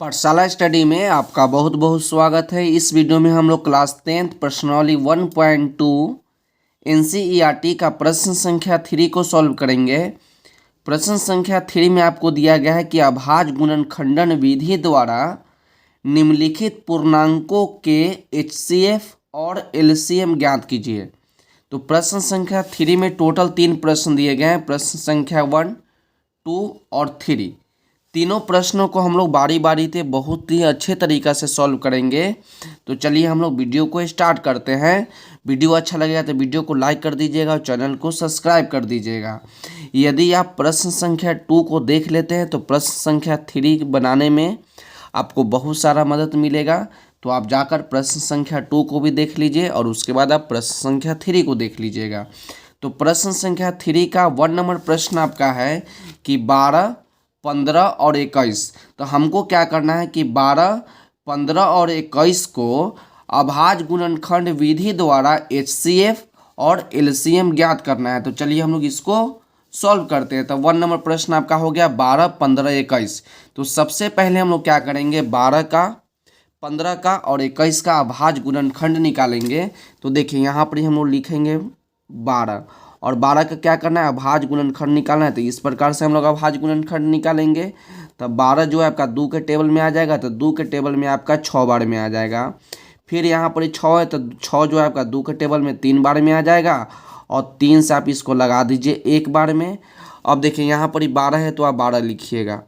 पाठशाला स्टडी में आपका बहुत बहुत स्वागत है। इस वीडियो में हम लोग क्लास 10th प्रश्नावली 1.2 एनसीईआरटी का प्रश्न संख्या 3 को सॉल्व करेंगे। प्रश्न संख्या 3 में आपको दिया गया है कि अभाज्य गुणनखंडन विधि द्वारा निम्नलिखित पूर्णांकों के एचसीएफ और एलसीएम ज्ञात कीजिए। तो प्रश्न संख्या 3 में टोटल 3 प्रश्न दिए गए हैं। प्रश्न संख्या 1, 2 और 3 तीनों प्रश्नों को हम लोग बारी बारी से बहुत ही अच्छे तरीक़ा से सॉल्व करेंगे। तो चलिए हम लोग वीडियो को स्टार्ट करते हैं। वीडियो अच्छा लगेगा तो वीडियो को लाइक कर दीजिएगा और चैनल को सब्सक्राइब कर दीजिएगा। यदि आप प्रश्न संख्या 2 को देख लेते हैं तो प्रश्न संख्या 3 बनाने में आपको बहुत सारा मदद मिलेगा। तो आप जाकर प्रश्न संख्या 2 को भी देख लीजिए और उसके बाद आप प्रश्न संख्या 3 को देख लीजिएगा। तो प्रश्न संख्या 3 का 1 नंबर प्रश्न आपका है कि 12, 15 और 21। तो हमको क्या करना है कि 12, 15 और 21 को अभाज्य गुणनखंड विधि द्वारा एचसीएफ और एलसीएम ज्ञात करना है। तो चलिए हम लोग इसको सॉल्व करते हैं। तो 1 नंबर प्रश्न आपका हो गया 12, 15, 21। तो सबसे पहले हम लोग क्या करेंगे, 12 का, 15 का और 21 का अभाज्य गुणनखंड निकालेंगे। तो देखिए यहाँ पर हम लोग लिखेंगे 12 और 12 का क्या करना है, अभाज्य गुणनखंड निकालना है। तो इस प्रकार से हम लोग अभाज्य गुणनखंड निकालेंगे। तो 12 जो है आपका 2 के टेबल में आ जाएगा, तो 2 के टेबल में आपका 6 बार में आ जाएगा। फिर यहाँ पर 6 है तो 6 जो है आपका 2 के टेबल में 3 बार में आ जाएगा और 3 से आप इसको लगा दीजिए 1 बार में। अब देखिए यहाँ पर 12 है तो आप 12 लिखिएगा।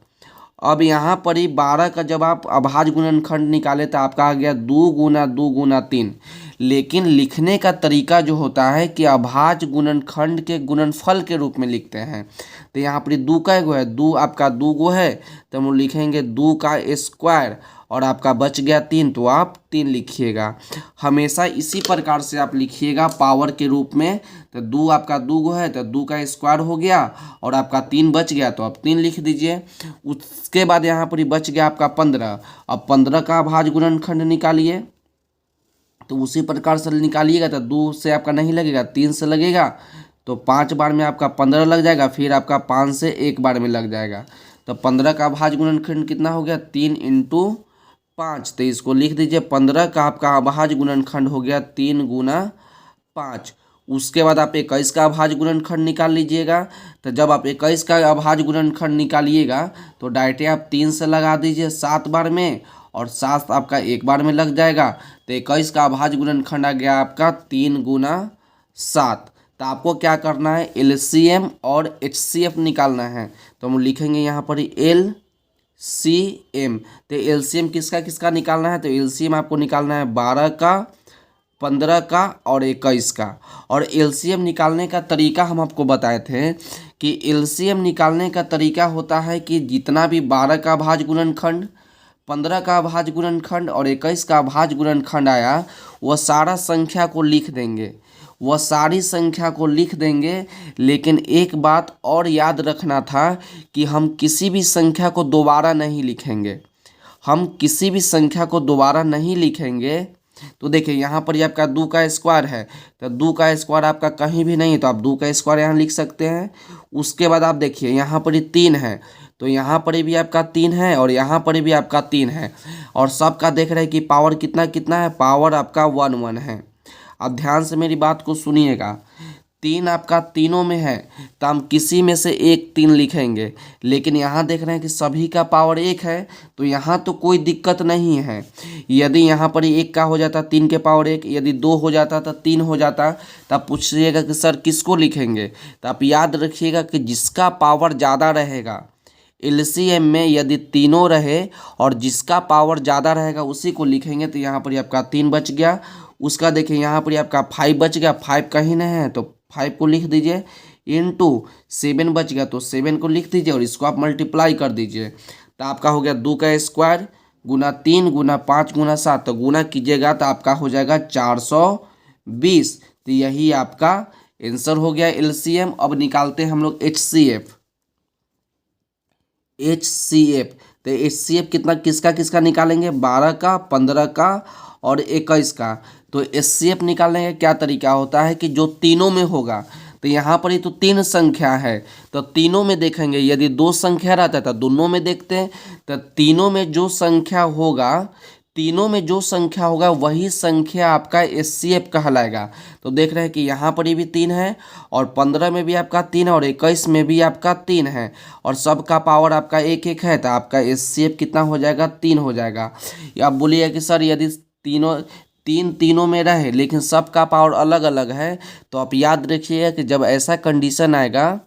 अब यहाँ पर 12 का जब आप अभाज्य गुणनखंड निकाले तो आपका आ गया 2 गुना 2 गुना 3। लेकिन लिखने का तरीका जो होता है कि अभाज्य गुणनखंड के गुणनफल के रूप में लिखते हैं। तो यहाँ पर 2 का एगो है, 2 आपका 2 गो है तो हम लिखेंगे 2 का स्क्वायर और आपका बच गया 3 तो आप 3 लिखिएगा। हमेशा इसी प्रकार से आप लिखिएगा पावर के रूप में। तो 2 आपका 2 गो है तो 2 का स्क्वायर हो गया और आपका 3 बच गया तो आप 3 लिख दीजिए। उसके बाद यहाँ पर बच गया आपका 15। अब 15 का अभाज्य गुणनखंड निकालिए। तो उसी प्रकार से निकालिएगा तो 2 से आपका नहीं लगेगा, 3 से लगेगा। तो 5 बार में आपका 15 लग जाएगा, फिर आपका 5 से 1 बार में लग जाएगा। तो 15 का अभाज्य गुणनखंड कितना हो गया, 3 × 5। तो इसको लिख दीजिए 15 का आपका अभाज्य गुणनखंड हो गया 3 गुना 5। उसके बाद आप 21 का अभाज्य गुणनखंड निकाल लीजिएगा। तो जब आप 21 का अभाज्य गुणनखंड निकालिएगा तो डायरेक्ट आप 3 से लगा दीजिए 7 बार में और 7 आपका 1 बार में लग जाएगा। तो 21 का अभाज्य गुणनखंड आ गया आपका 3 गुना 7। तो आपको क्या करना है, एलसीएम और एचसीएफ निकालना है। तो हम लिखेंगे यहाँ पर एलसीएम। तो एलसीएम किसका किसका निकालना है, तो एलसीएम आपको निकालना है 12 का, 15 का और 21 का। और एलसीएम निकालने का तरीका हम आपको बताए थे कि एलसीएम निकालने का तरीका होता है कि जितना भी 12 का अभाज्य गुणनखंड, 15 का अभाज्य गुणनखंड और 21 का अभाज्य गुणनखंड आया, वह सारा संख्या को लिख देंगे, वह सारी संख्या को लिख देंगे। लेकिन एक बात और याद रखना था कि हम किसी भी संख्या को दोबारा नहीं लिखेंगे, हम किसी भी संख्या को दोबारा नहीं लिखेंगे। तो देखिए यहाँ पर ये आपका 2 का स्क्वायर है तो 2 का स्क्वायर आपका कहीं भी नहीं, तो आप 2 का स्क्वायर यहाँ लिख सकते हैं। उसके बाद आप देखिए यहाँ पर 3 है तो यहाँ पर भी आपका 3 है और यहाँ पर भी आपका 3 है और सबका देख रहे हैं कि पावर कितना कितना है, पावर आपका 1 1 है। अब ध्यान से मेरी बात को सुनिएगा, 3 आपका तीनों में है तो हम किसी में से एक 3 लिखेंगे। लेकिन यहाँ देख रहे हैं कि सभी का पावर 1 है तो यहाँ तो कोई दिक्कत नहीं है। यदि यहाँ पर 1 का हो जाता 3 के पावर 1, यदि 2 हो जाता तो 3 हो जाता, तो आप पूछिएगा कि सर किसको लिखेंगे। तो आप याद रखिएगा कि जिसका पावर ज़्यादा रहेगा एलसीएम में, यदि तीनों रहे और जिसका पावर ज़्यादा रहेगा उसी को लिखेंगे। तो यहाँ पर आपका 3 बच गया। उसका देखिए यहाँ पर आपका 5 बच गया, 5 कहीं नहीं है तो 5 को लिख दीजिए, इंटू 7 बच गया तो 7 को लिख दीजिए और इसको आप मल्टीप्लाई कर दीजिए। तो आपका हो गया 2 का स्क्वायर गुना 3 गुना 5 गुना 7। तो गुना कीजिएगा तो आपका हो जाएगा 420। तो यही आपका आंसर हो गया एलसीएम। अब निकालते हैं हम लोग एचसीएफ। तो एचसीएफ कितना किसका किसका निकालेंगे, 12 का, 15 का और 21 का। तो एचसीएफ निकालने का क्या तरीका होता है कि जो तीनों में होगा तो यहाँ पर ही तो तीन संख्या है, तो तीनों में देखेंगे। यदि दो संख्या रहता है तो दोनों में देखते हैं, तो तीनों में जो संख्या होगा, तीनों में जो संख्या होगा वही संख्या आपका एचसीएफ कहलाएगा। तो देख रहे हैं कि यहाँ पर भी 3 है, और 15 में भी आपका 3 है, और 21 में भी आपका 3 है, और सबका पावर आपका 1 1 है, तो आपका एचसीएफ कितना हो जाएगा, 3 हो जाएगा। आप बोलिए कि सर यदि तीनों में रहे लेकिन सबका पावर अलग अलग है, तो आप याद रखिएगा कि जब ऐसा कंडीशन आएगा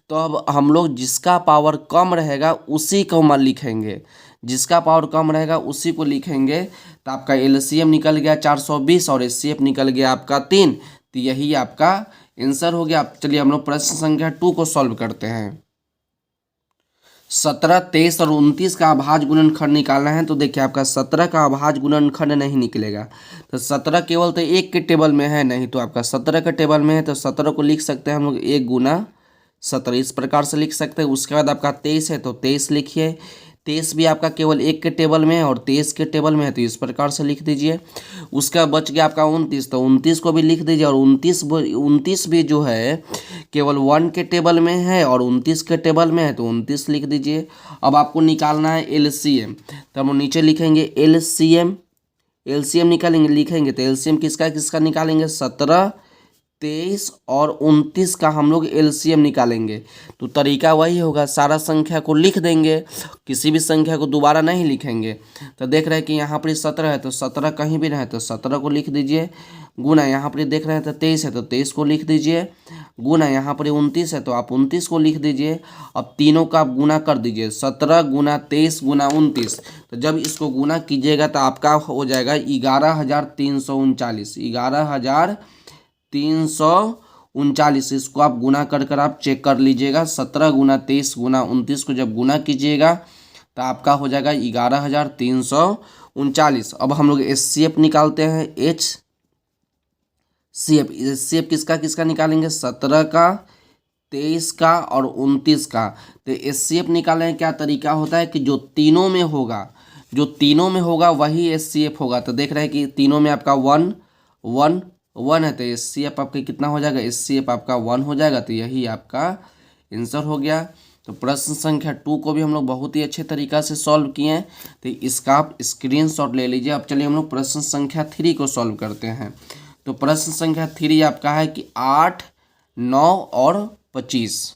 तो अब हम लोग जिसका पावर कम रहेगा उसी को लिखेंगे, जिसका पावर कम रहेगा उसी को लिखेंगे। तो आपका एलसीएम निकल गया 420 और एचसीएफ निकल गया आपका 3, तो यही आपका आंसर हो गया। चलिए हम लोग प्रश्न संख्या 2 को सॉल्व करते हैं। 17, 23 और 29 का अभाज्य गुणनखंड निकालना है। तो देखिए आपका 17 का अभाज्य गुणनखंड नहीं निकलेगा, तो 17 केवल तो 1 के टेबल में है, नहीं तो आपका 17 के टेबल में है, तो 17 को लिख सकते हैं हम लोग 1 गुना 17, इस प्रकार से लिख सकते हैं। उसके बाद आपका 23 है तो 23 लिखिए, 23 भी आपका केवल 1 के टेबल में है और 23 के टेबल में है, तो इस प्रकार से लिख दीजिए। उसका बच गया आपका 29, तो 29 को भी लिख दीजिए, और 29 भी जो है केवल 1 के टेबल में है और 29 के टेबल में है, तो 29 लिख दीजिए। अब आपको निकालना है एलसीएम, तो हम नीचे लिखेंगे एलसीएम निकालेंगे, लिखेंगे तो एलसीएम किसका किसका निकालेंगे, 17, 23 और 29 का हम लोग एलसीएम निकालेंगे। तो तरीका वही होगा, सारा संख्या को लिख देंगे, किसी भी संख्या को दोबारा नहीं लिखेंगे। तो देख रहे हैं कि यहाँ पर 17 है, तो 17 कहीं भी रहे तो 17 को लिख दीजिए, गुना यहाँ पर देख रहे हैं तो 23 है तो 23 को लिख दीजिए, गुना यहाँ पर 29 है तो आप 29 को लिख दीजिए। अब तीनों का आप गुना कर दीजिए, 17 गुना 23 गुना 29, तो जब इसको गुना कीजिएगा तो आपका हो जाएगा 11,339, 11,339। इसको आप गुना कर आप चेक कर लीजिएगा, 17 गुना 23 गुना 29 को जब गुना कीजिएगा तो आपका हो जाएगा 11,339। अब हम लोग एचसीएफ निकालते हैं, एचसीएफ किसका किसका निकालेंगे, 17 का, 23 का और 29 का। तो एचसीएफ निकालने का क्या तरीका होता है कि जो तीनों में होगा वही एचसीएफ होगा। तो देख रहे हैं कि तीनों में आपका 1 1 1 है, तो एचसीएफ आपका कितना हो जाएगा, एचसीएफ आपका 1 हो जाएगा। तो यही आपका आंसर हो गया। तो प्रश्न संख्या 2 को भी हम लोग बहुत ही अच्छे तरीका से सॉल्व किए हैं, तो इसका आप स्क्रीनशॉट ले लीजिए। अब चलिए हम लोग प्रश्न संख्या 3 को सॉल्व करते हैं। तो प्रश्न संख्या 3 आपका है कि 8, 9 और 25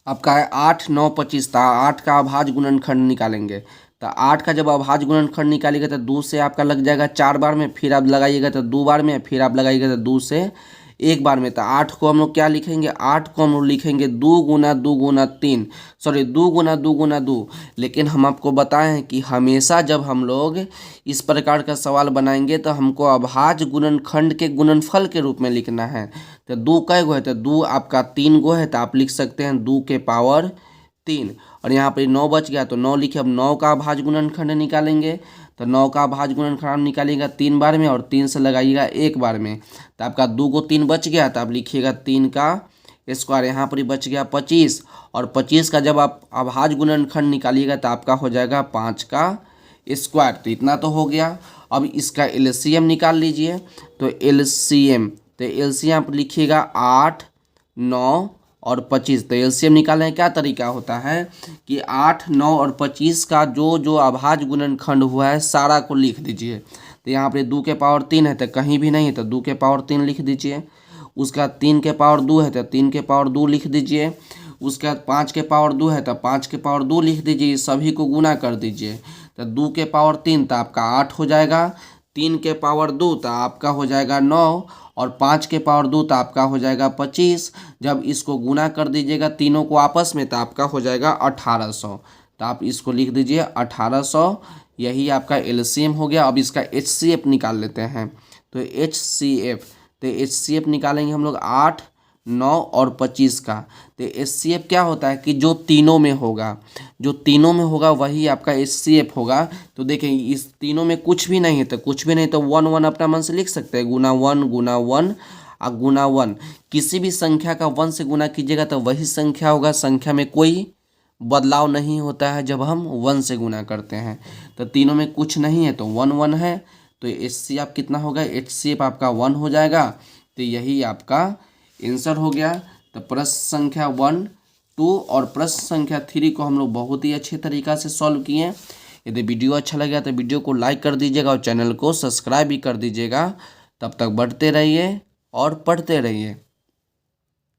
आपका है, 8, 9, 25 था। 8 का अभाज्य गुणनखंड निकालेंगे, तो 8 का जब अभाज्य गुणनखंड निकालिएगा तो 2 से आपका लग जाएगा 4 बार में, फिर आप लगाइएगा तो 2 बार में, फिर आप लगाइएगा तो 2 से 1 बार में। तो 8 को हम लोग क्या लिखेंगे, 8 को हम लोग लिखेंगे 2 गुना 2 गुना 3, सॉरी 2 गुना 2 गुना 2। लेकिन हम आपको बताएं कि हमेशा जब हम लोग इस प्रकार का सवाल बनाएंगे तो हमको अभाज्य गुणनखंड के गुणनफल के रूप में लिखना है। तो 2 कै गो है, तो 2 आपका 3 गो है, तो आप लिख सकते हैं 2 के पावर 3। और यहाँ पर 9 बच गया तो 9 लिखे। अब 9 का अभाज्य गुणनखंड निकालेंगे, तो 9 का अभाज्य गुणनखंड निकालिएगा 3 बार में और 3 से लगाइएगा 1 बार में, तो आपका 2 को 3 बच गया, तो आप लिखिएगा 3 का स्क्वायर। यहाँ पर ही बच गया 25, और 25 का जब आप अभाज्य गुणनखंड निकालिएगा तो आपका हो जाएगा 5 का स्क्वायर। तो इतना तो हो गया। अब इसका एलसीएम निकाल लीजिए, तो एलसीएम आप लिखिएगा 8, 9 और 25। तो एलसीएम निकालने का क्या तरीका होता है कि 8, 9 और 25 का जो अभाज्य गुणनखंड हुआ है सारा को लिख दीजिए। तो यहाँ पे 2 के पावर 3 है तो कहीं भी नहीं है, तो 2 के पावर 3 लिख दीजिए। उसका 3 के पावर 2 है तो 3 के पावर 2 लिख दीजिए। उसके बाद 5 के पावर 2 है तो 5 के पावर 2 लिख दीजिए। सभी को गुना कर दीजिए, तो 2 के पावर 3 तो आपका 8 हो जाएगा, 3 के पावर 2 तो आपका हो जाएगा 9, और 5 के पावर 2 तो आपका हो जाएगा 25। जब इसको गुना कर दीजिएगा तीनों को आपस में तो आपका हो जाएगा 1800। तो आप इसको लिख दीजिए 1800, यही आपका एलसीएम हो गया। अब इसका एचसीएफ निकाल लेते हैं। तो एचसीएफ निकालेंगे हम लोग 8, 9 और 25 का। तो एचसीएफ क्या होता है कि जो तीनों में होगा वही आपका एचसीएफ होगा। तो देखें इस तीनों में कुछ भी नहीं है, तो कुछ भी नहीं तो 1 1 अपना मन से लिख सकते हैं, गुना 1 गुना 1 और गुना 1। किसी भी संख्या का 1 से गुना कीजिएगा तो वही संख्या होगा, संख्या में कोई बदलाव नहीं होता है जब हम 1 से गुना करते हैं। तो तीनों में कुछ नहीं है तो 1 1 है, तो एचसीएफ कितना होगा, एचसीएफ आपका 1 हो जाएगा। तो यही आपका आंसर हो गया। तो प्रश्न संख्या 1, 2 और प्रश्न संख्या 3 को हम लोग बहुत ही अच्छे तरीक़ा से सॉल्व किए। यदि वीडियो अच्छा लगा तो वीडियो को लाइक कर दीजिएगा और चैनल को सब्सक्राइब भी कर दीजिएगा। तब तक बढ़ते रहिए और पढ़ते रहिए।